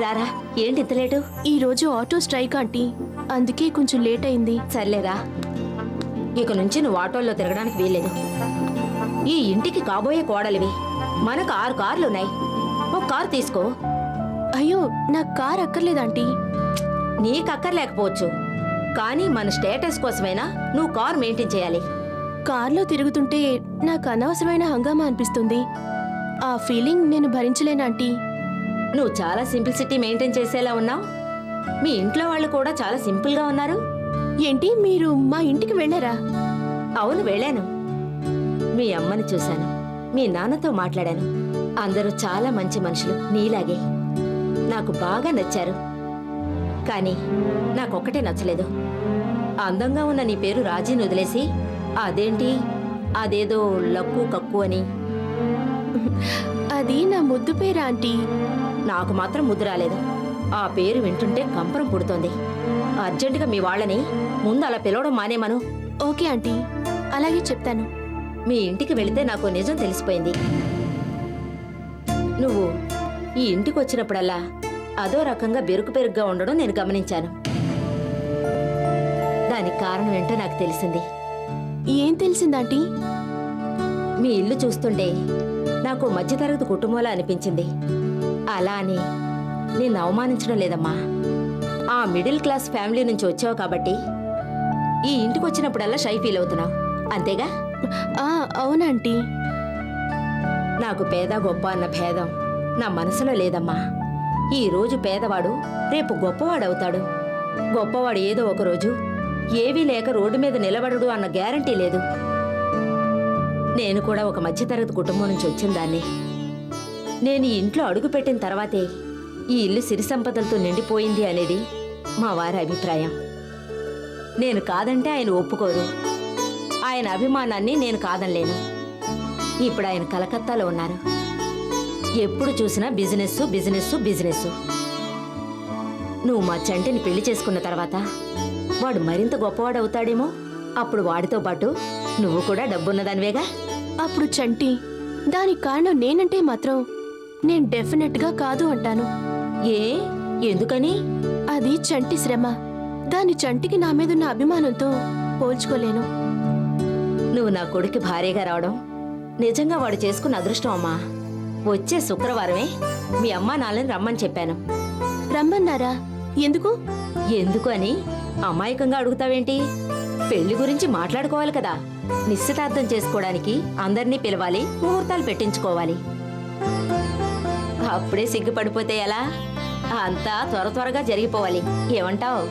రారా, ఏంటి ఇంత లేటు? ఈ రోజు ఆటో స్ట్రైక్ ఆంటీ, అందుకే కొంచెం లేట్ అయింది. సర్లేరా, ఇక నుంచి నువ్వు ఆటోల్లో తిరగడానికి వీల్లేదు. ఈ ఇంటికి కాబోయే కోడలివి. మనకు 6 కార్లున్నాయి, ఒక కారు తీసుకో. అయ్యో, నాకు కార్ అక్కర్లేదు ఆంటీ. నీకు అక్కర్లేకపోవచ్చు, కానీ మన స్టేటస్ కోసమైనా నువ్వు కారు మెయింటైన్ చేయాలి. కార్లో తిరుగుతుంటే నాకు అనవసరమైన హంగామా అనిపిస్తుంది. ఆ ఫీలింగ్ నేను భరించలేను ఆంటీ. నువ్వు చాలా సింప్లిసిటీ మెయింటైన్ చేసేలా ఉన్నావు. మీ ఇంట్లో వాళ్ళు కూడా చాలా సింపుల్గా ఉన్నారు. ఏంటి, మీరు మా ఇంటికి వెళ్ళారా? అవును, వెళ్ళాను. మీ అమ్మని చూశాను, మీ నాన్నతో మాట్లాడాను. అందరూ చాలా మంచి మనుషులు, నీలాగే. నాకు బాగా నచ్చారు. కానీ నాకొక్కటే నచ్చలేదు. అందంగా ఉన్న నీ పేరు రాజీని వదిలేసి అదేంటి అదేదో లక్కు కక్కు అని. అది నా ముద్దు పేరు ఆంటీ. నాకు మాత్రం ముద్దు రాలేదు. ఆ పేరు వింటుంటే కంపరం పుడుతోంది. అర్జెంటుగా మీ వాళ్ళని ముందు అలా పిలవడం మానేమను. ఓకే ఆంటీ, అలాగే చెప్తాను. మీ ఇంటికి వెళితే నాకు నిజం తెలిసిపోయింది. నువ్వు ఈ ఇంటికి వచ్చినప్పుడల్లా అదో రకంగా బెరుకుగా ఉండడం నేను గమనించాను. దానికి కారణం ఏంటో నాకు తెలిసింది. ఏం తెలిసిందాంటీ? మీ ఇల్లు చూస్తుంటే నాకు మధ్యతరగతి కుటుంబంలా అనిపించింది. అలా అని నేను అవమానించడం లేదమ్మా. ఆ మిడిల్ క్లాస్ ఫ్యామిలీ నుంచి వచ్చావు కాబట్టి ఈ ఇంటికి వచ్చినప్పుడల్లా షై ఫీల్ అవుతున్నావు, అంతేగా? అవునంటీ. నాకు పేద గొప్ప అన్న భేదం నా మనసులో లేదమ్మా. ఈ రోజు పేదవాడు రేపు గొప్పవాడవుతాడు. గొప్పవాడు ఏదో ఒకరోజు ఏవీ లేక రోడ్డు మీద నిలబడడు అన్న గ్యారంటీ లేదు. నేను కూడా ఒక మధ్యతరగతి కుటుంబం నుంచి వచ్చిన దాన్ని. నేను ఈ ఇంట్లో అడుగుపెట్టిన తర్వాతే ఈ ఇల్లు సిరి సంపదలతో నిండిపోయింది అనేది మా వారి అభిప్రాయం. నేను కాదంటే ఆయన ఒప్పుకోరు. ఆయన అభిమానాన్ని నేను కాదనలేను. ఇప్పుడు ఆయన కలకత్తాలో ఉన్నారు. ఎప్పుడు చూసినా బిజినెస్ బిజినెస్ బిజినెస్. నువ్వు మా చంటిని పెళ్లి చేసుకున్న తర్వాత వాడు మరింత గొప్పవాడవుతాడేమో. అప్పుడు వాడితో పాటు నువ్వు కూడా డబ్బున్నదానివేగా. అప్పుడు చంటి, దానికి కారణం నేనంటే మాత్రం నేను డెఫినెట్గా కాదు అంటాను. ఎందుకని? అది చంటి శ్రమ. దాని చంటికి నా మీదున్న అభిమానంతో పోల్చుకోలేను. నువ్వు నా కొడుకు భార్యగా రావడం నిజంగా వాడు చేసుకున్న అదృష్టం అమ్మా. వచ్చే శుక్రవారమే మీ అమ్మా నాన్నని రమ్మని చెప్పాను. రమ్మన్నారా? ఎందుకు? ఎందుకు అని అమాయకంగా అడుగుతావేంటి? పెళ్లి గురించి మాట్లాడుకోవాలి కదా. నిశ్చితార్థం చేసుకోవడానికి అందరినీ పిలవాలి, ముహూర్తాలు పెట్టించుకోవాలి. అప్పుడే సిగ్గుపడిపోతే ఎలా? అంతా త్వరగా జరిగిపోవాలి. ఏమంటావు?